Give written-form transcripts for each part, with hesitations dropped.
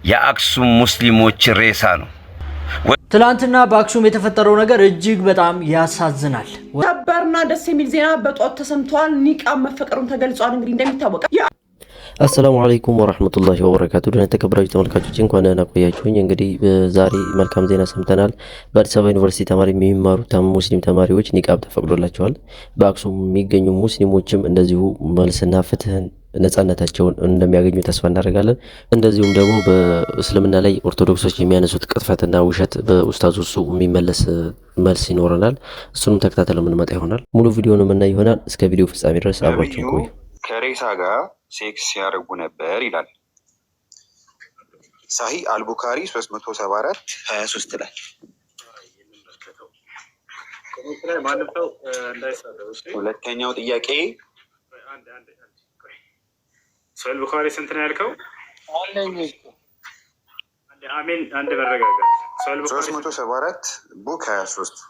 የአክሱም ሙስሊሞች ሬሳ ነው። ትላንትና በአክሱም የተፈጠረው ነገር እጅግ በጣም ያሳዝናል። ሰበርና ደስ የሚል ዜና በጧት ተሰምቷል። ኒቃብ መፈቀሩን ተገልጿል። እንግዲህ እንደሚታወቀው አሰላሙ አለይኩም ወራህመቱላሂ ወበረካቱ። ደህና ተከብራችሁ ተመልካቾች እንኳን ደህና ቆያችሁኝ። እንግዲህ ዛሬ መልካም ዜና ሰምተናል። በአዲስ አበባ ዩኒቨርሲቲ ተማሪ የሚማሩ ሙስሊም ተማሪዎች ኒቃብ ተፈቅዶላቸዋል። በአክሱም የሚገኙ ሙስሊሞችም እንደዚሁ መልስና ፍትህን ነጻነታቸውን እንደሚያገኙ ተስፋ እናደርጋለን። እንደዚሁም ደግሞ በእስልምና ላይ ኦርቶዶክሶች የሚያነሱት ቅጥፈትና ውሸት በኡስታዝ እሱ የሚመለስ መልስ ይኖረናል። እሱንም ተከታተለው የምንመጣ ይሆናል። ሙሉ ቪዲዮን የምናይ ይሆናል። እስከ ቪዲዮ ፍጻሜ ድረስ አብራችሁን ቆዩ። ከሬሳ ጋር ሴክስ ሲያደርጉ ነበር ይላል ሳሂህ አልቡካሪ 374-23 ላይ። ሁለተኛው ጥያቄ ሶሂህ ቡኻሪ ስንት ነው ያልከው? አሜን። አንድ መረጋጋት 374 ቡክ 23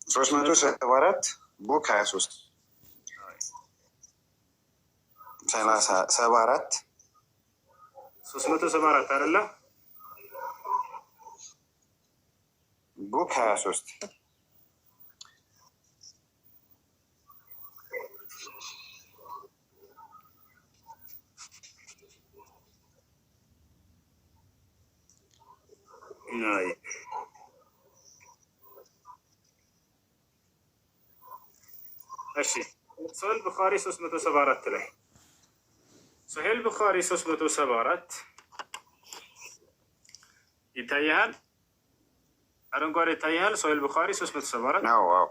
374 ቡክ 23 74 374 አይደለ? ቡክ 23 እሺ ሶሂህ ቡኻሪ 374 ላይ ሶሂህ ቡኻሪ 374 ይታያል። አረንጓዴ ይታያል። ሶሂህ ቡኻሪ 374 ነው። አዎ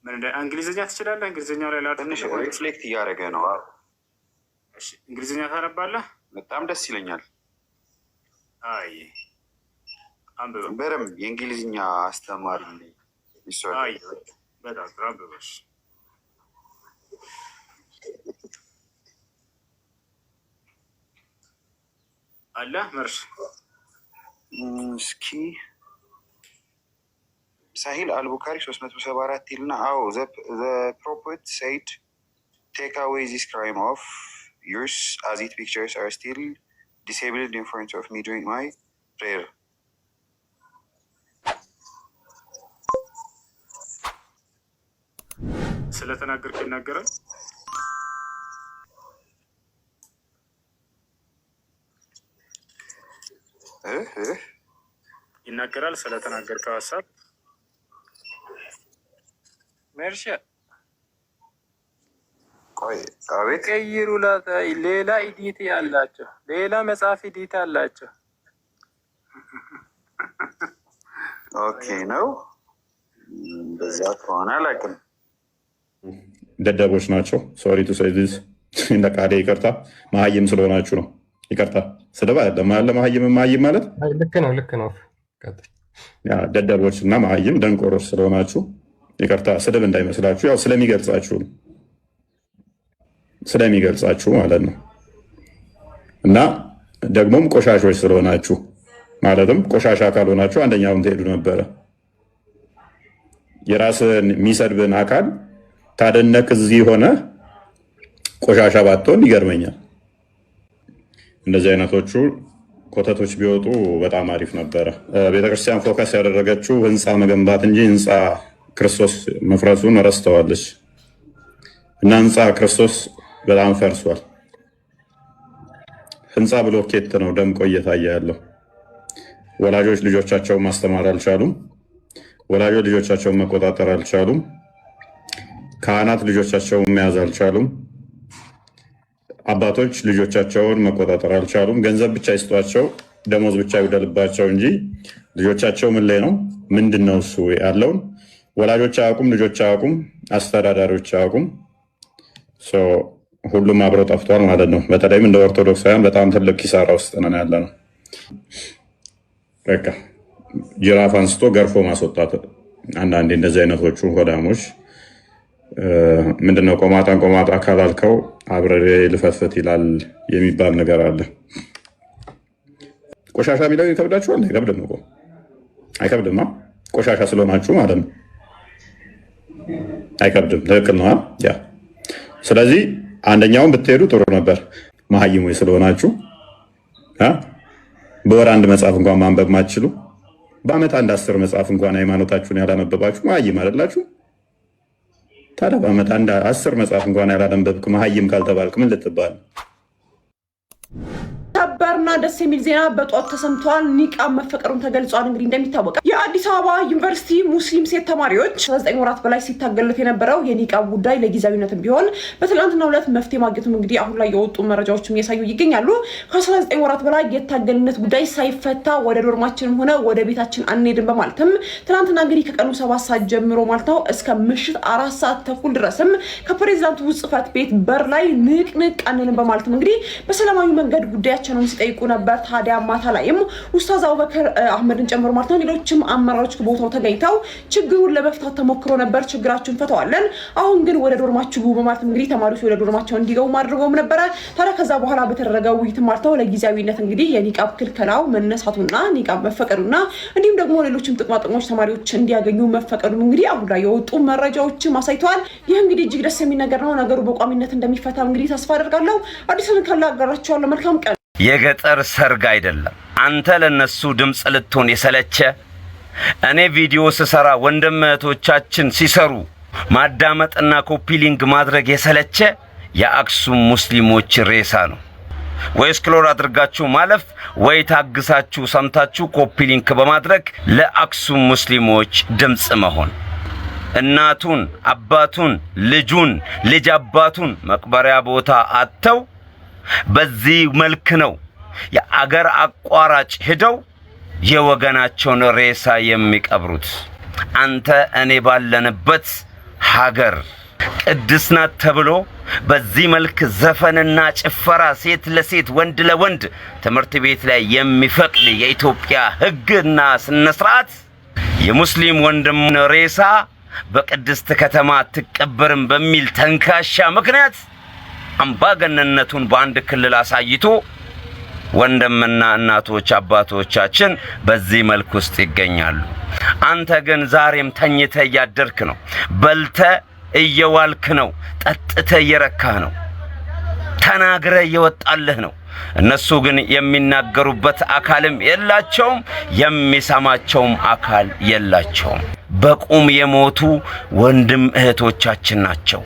ምን እንደ እንግሊዝኛ ትችላለህ? እንግሊዝኛው ላይ ትንሽ ሪፍሌክት እያደረገ ነው። እሺ እንግሊዝኛ ታነባለህ? በጣም ደስ ይለኛል። አይ አንብበ በደምብ የእንግሊዝኛ አስተማሪ ይሰራል። አይ በጣም አንብበሽ አላህ መርሽ እስኪ ሳሂህ አልቡካሪ 374 ይልና አዎ ዘ ፕሮፌት said take away this crime of yours as it pictures are still disabled in front of me during my prayer. ስለተናገርክ ይናገራል። ይናገራል ስለተናገርከው ሀሳብ መርሻ ቆይ አቤት ቀይሩ። ሌላ ኢዲት ያላቸው ሌላ መጽሐፍ ኢዲት አላቸው። ኦኬ ነው። በዛ ከሆነ አላውቅም። ደደቦች ናቸው። ሶሪ ቱ ሴይ ዚስ እንደ ቃሌ ይቅርታ፣ መሀይም ስለሆናችሁ ነው። ይቅርታ ስድብ አይደለም አለ መሀይም ማለት ልክ ነው። ደደቦች እና መሀይም ደንቆሮች ስለሆናችሁ ይቅርታ፣ ስድብ እንዳይመስላችሁ። ያው ስለሚገልጻችሁ ማለት ነው። እና ደግሞም ቆሻሾች ስለሆናችሁ ማለትም ቆሻሻ ካልሆናችሁ አንደኛውን ትሄዱ ነበረ። የራስን የሚሰድብን አካል ታደነቅ እዚህ ሆነ ቆሻሻ ባትሆን ይገርመኛል። እንደዚህ አይነቶቹ ኮተቶች ቢወጡ በጣም አሪፍ ነበረ። ቤተክርስቲያን ፎከስ ያደረገችው ህንፃ መገንባት እንጂ ህንፃ ክርስቶስ መፍረሱን ረስተዋለች። እና ህንፃ ክርስቶስ በጣም ፈርሷል። ህንፃ ብሎኬት ነው ደምቆ እየታየ ያለው። ወላጆች ልጆቻቸውን ማስተማር አልቻሉም። ወላጆች ልጆቻቸውን መቆጣጠር አልቻሉም። ካህናት ልጆቻቸውን መያዝ አልቻሉም። አባቶች ልጆቻቸውን መቆጣጠር አልቻሉም። ገንዘብ ብቻ ይስጧቸው፣ ደሞዝ ብቻ ይውደልባቸው እንጂ ልጆቻቸው ምን ላይ ነው? ምንድን ነው እሱ ያለውን ወላጆች አያውቁም፣ ልጆች አያውቁም፣ አስተዳዳሪዎች አያውቁም። ሁሉም አብረው ጠፍቷል ማለት ነው። በተለይም እንደ ኦርቶዶክሳውያን በጣም ትልቅ ኪሳራ ውስጥ ነን ያለ ነው። በቃ ጅራፍ አንስቶ ገርፎ ማስወጣት። አንዳንዴ እንደዚህ አይነቶቹ ሆዳሞች ምንድነው ቆማጣ ካላልከው አብረሬ ልፈትፍት ይላል የሚባል ነገር አለ። ቆሻሻ ቢለው ይከብዳችኋል? አይከብድም እኮ አይከብድማ። ቆሻሻ ስለሆናችሁ ማለት ነው። አይከብድም። ትክክል ነው። ያ ስለዚህ አንደኛውን ብትሄዱ ጥሩ ነበር። መሀይሞች ስለሆናችሁ በወር አንድ መጽሐፍ እንኳን ማንበብ ማትችሉ በአመት አንድ 10 መጽሐፍ እንኳን ሃይማኖታችሁን ያላነበባችሁ መሀይም አይደላችሁ? ታዲያ በአመት አንድ 10 መጽሐፍ እንኳን ያላነበብክ መሀይም ካልተባልክ ምን ልትባል? ሰበርና ደስ የሚል ዜና በጧት ተሰምቷል። ኒቃብ መፈቀሩን ተገልጿል። እንግዲህ እንደሚታወቀው የአዲስ አበባ ዩኒቨርሲቲ ሙስሊም ሴት ተማሪዎች 19 ወራት በላይ ሲታገሉት የነበረው የኒቃብ ጉዳይ ለጊዜያዊነትም ቢሆን በትላንትናው ዕለት መፍትሄ ማግኘቱም እንግዲህ አሁን ላይ የወጡ መረጃዎችም እያሳዩ ይገኛሉ። ከ19 ወራት በላይ የታገልነት ጉዳይ ሳይፈታ ወደ ዶርማችንም ሆነ ወደ ቤታችን አንሄድም በማለትም ትላንትና እንግዲህ ከቀኑ 7 ሰዓት ጀምሮ ማለት ነው እስከ ምሽት 4 ሰዓት ተኩል ድረስም ከፕሬዝዳንቱ ጽሕፈት ቤት በር ላይ ንቅንቅ አንልም በማለትም እንግዲህ በሰላማዊ መንገድ ጉዳያቸውን ሲጠይቁ ነበር። ታዲያ ማታ ላይም ኡስታዝ አቡበከር አህመድን ጨምሮ ማለት ነው ሌሎችም አመራሮች ቦታው ተገኝተው ችግሩን ለመፍታት ተሞክሮ ነበር። ችግራችሁን ፈተዋለን፣ አሁን ግን ወደ ዶርማችሁ ግቡ በማለት እንግዲህ ተማሪዎች ወደ ዶርማቸው እንዲገቡ ማድረገውም ነበረ። ታዲያ ከዛ በኋላ በተደረገው ውይይት ማለት ነው ለጊዜያዊነት እንግዲህ የኒቃብ ክልከላው መነሳቱና ኒቃብ መፈቀዱና እንዲሁም ደግሞ ሌሎችም ጥቅማጥቅሞች ተማሪዎች እንዲያገኙ መፈቀዱ እንግዲህ አሁን ላይ የወጡ መረጃዎችም አሳይተዋል። ይህ እንግዲህ እጅግ ደስ የሚል ነገር ነው። ነገሩ በቋሚነት እንደሚፈታ እንግዲህ ተስፋ አደርጋለሁ። አዲስን ካላጋራችኋለሁ። መልካም ቀን። የገጠር ሰርግ አይደለም። አንተ ለነሱ ድምጽ ልትሆን የሰለቸ እኔ ቪዲዮ ስሰራ ወንድም እህቶቻችን ሲሰሩ ማዳመጥና ኮፒ ሊንክ ማድረግ የሰለቸ የአክሱም ሙስሊሞች ሬሳ ነው። ወይ ስክሮል አድርጋችሁ ማለፍ ወይ ታግሳችሁ ሰምታችሁ ኮፒ ሊንክ በማድረግ ለአክሱም ሙስሊሞች ድምጽ መሆን። እናቱን አባቱን ልጁን ልጅ አባቱን መቅበሪያ ቦታ አጥተው በዚህ መልክ ነው የአገር አቋራጭ ሄደው የወገናቸውን ሬሳ የሚቀብሩት። አንተ እኔ ባለንበት ሀገር ቅድስት ናት ተብሎ በዚህ መልክ ዘፈንና ጭፈራ ሴት ለሴት ወንድ ለወንድ ትምህርት ቤት ላይ የሚፈቅድ የኢትዮጵያ ሕግና ስነ ስርዓት የሙስሊም ወንድም ሬሳ በቅድስት ከተማ አትቀበርም በሚል ተንካሻ ምክንያት አምባገነንነቱን በአንድ ክልል አሳይቶ ወንድምና እናቶች አባቶቻችን በዚህ መልክ ውስጥ ይገኛሉ። አንተ ግን ዛሬም ተኝተ እያደርክ ነው፣ በልተ እየዋልክ ነው፣ ጠጥተ እየረካህ ነው፣ ተናግረ እየወጣልህ ነው። እነሱ ግን የሚናገሩበት አካልም የላቸውም፣ የሚሰማቸውም አካል የላቸውም። በቁም የሞቱ ወንድም እህቶቻችን ናቸው።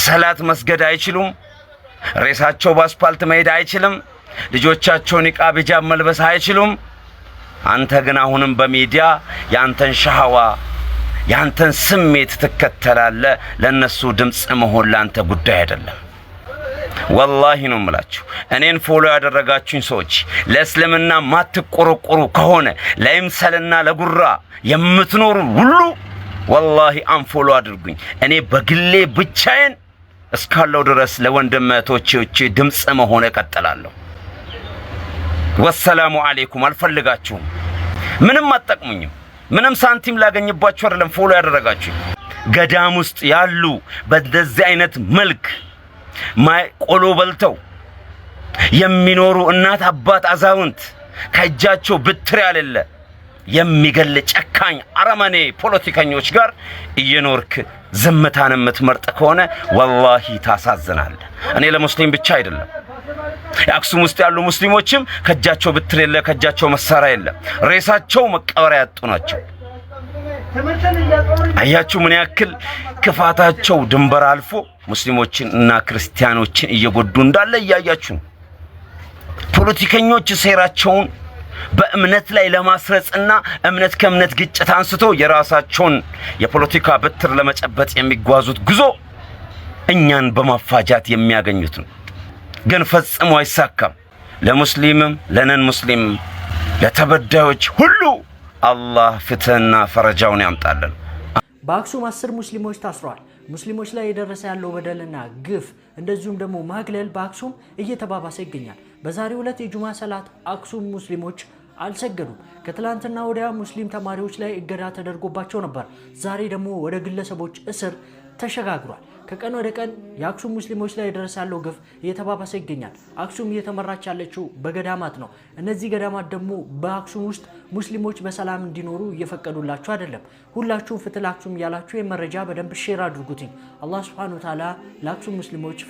ሰላት መስገድ አይችሉም። ሬሳቸው በአስፓልት መሄድ አይችልም። ልጆቻቸው ኒቃብ ሂጃብ መልበስ አይችሉም። አንተ ግን አሁንም በሚዲያ ያንተን ሻህዋ ያንተን ስሜት ትከተላለህ። ለነሱ ድምጽ መሆን ላንተ ጉዳይ አይደለም። ወላሂ ነው የምላችሁ። እኔን ፎሎ ያደረጋችሁኝ ሰዎች ለእስልምና ማትቆረቆሩ ከሆነ ለይምሰልና ለጉራ የምትኖሩ ሁሉ ወላሂ አንፎሎ አድርጉኝ። እኔ በግሌ ብቻዬን እስካለው ድረስ ለወንድም እህቶቼ ድምጽ መሆን እቀጥላለሁ። ወሰላሙ አለይኩም። አልፈልጋችሁም፣ ምንም አትጠቅሙኝም። ምንም ሳንቲም ላገኝባችሁ አይደለም ፎሎ ያደረጋችሁኝ። ገዳም ውስጥ ያሉ በእንደዚህ አይነት መልክ ቆሎ በልተው የሚኖሩ እናት አባት አዛውንት ከእጃቸው ብትር ያለለ የሚገል ጨካኝ አረመኔ ፖለቲከኞች ጋር እየኖርክ ዝምታን የምትመርጥ ከሆነ ወላሂ ታሳዝናለህ። እኔ ለሙስሊም ብቻ አይደለም፣ የአክሱም ውስጥ ያሉ ሙስሊሞችም ከእጃቸው ብትር የለ፣ ከእጃቸው መሳሪያ የለ፣ ሬሳቸው መቀበሪያ ያጡ ናቸው። አያችሁ ምን ያክል ክፋታቸው ድንበር አልፎ ሙስሊሞችን እና ክርስቲያኖችን እየጎዱ እንዳለ እያያችሁ ነው። ፖለቲከኞች ሴራቸውን በእምነት ላይ ለማስረጽና እምነት ከእምነት ግጭት አንስቶ የራሳቸውን የፖለቲካ በትር ለመጨበጥ የሚጓዙት ጉዞ እኛን በማፋጃት የሚያገኙት ነው። ግን ፈጽሞ አይሳካም። ለሙስሊምም ለነን ሙስሊም ለተበዳዮች ሁሉ አላህ ፍትህና ፈረጃውን ያምጣልን። በአክሱም 10 ሙስሊሞች ታስረዋል። ሙስሊሞች ላይ የደረሰ ያለው በደልና ግፍ እንደዚሁም ደግሞ ማግለል በአክሱም እየተባባሰ ይገኛል። በዛሬው ዕለት የጁማ ሰላት አክሱም ሙስሊሞች አልሰገዱም። ከትላንትና ወዲያ ሙስሊም ተማሪዎች ላይ እገዳ ተደርጎባቸው ነበር። ዛሬ ደግሞ ወደ ግለሰቦች እስር ተሸጋግሯል። ከቀን ወደ ቀን የአክሱም ሙስሊሞች ላይ የደረሰ ያለው ግፍ እየተባባሰ ይገኛል። አክሱም እየተመራች ያለችው በገዳማት ነው። እነዚህ ገዳማት ደግሞ በአክሱም ውስጥ ሙስሊሞች በሰላም እንዲኖሩ እየፈቀዱላቸው አይደለም። ሁላችሁም ፍትህ ለአክሱም እያላችሁ የመረጃ በደንብ ሼር አድርጉትኝ። አላህ ሱብሓነሁ ወተዓላ ለአክሱም ሙስሊሞች